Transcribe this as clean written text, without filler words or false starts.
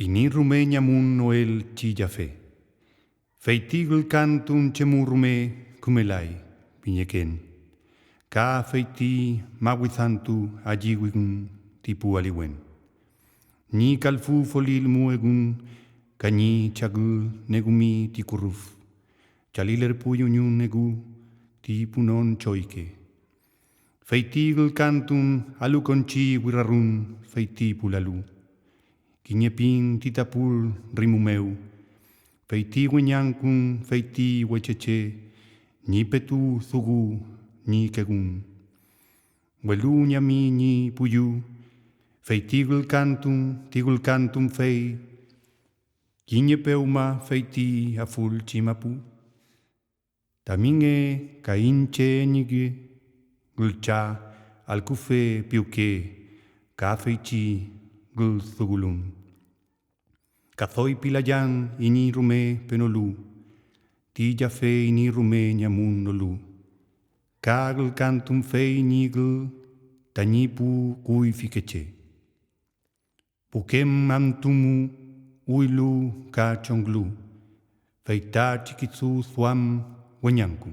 Ini rumenya mun noel chilla fe. Feitigul cantun chemurume kumelai piñeken. Ka feiti mawithantu ajiwigun tipu aliwen. Ni kalfu folil muegun kanyi chagu negumi tikuruf. Chaliler puyunyun negu tipunon choike. Feitigul cantun alukonchi wirarun feiti pulalu. Kiñepin titapul rimumeu. Feiti wenyankun feiti wecheche. Ni petu thugu ni kegun. Welu nyami ni puyu. Feitigul cantum fei. Kiñepeuma feiti aful chimapu. Taminge kainche nige. Gulcha alkufe piuke. Ka feichi gul thugulun. Kathoi pilayan ini rume penolu. Tija fe ini rume nyamun nolu. Kagul cantum fe nigul tanyipu kui fikeche. Pukem antumu uilu ka chonglu. Feita chikitsu thuam wenyanku.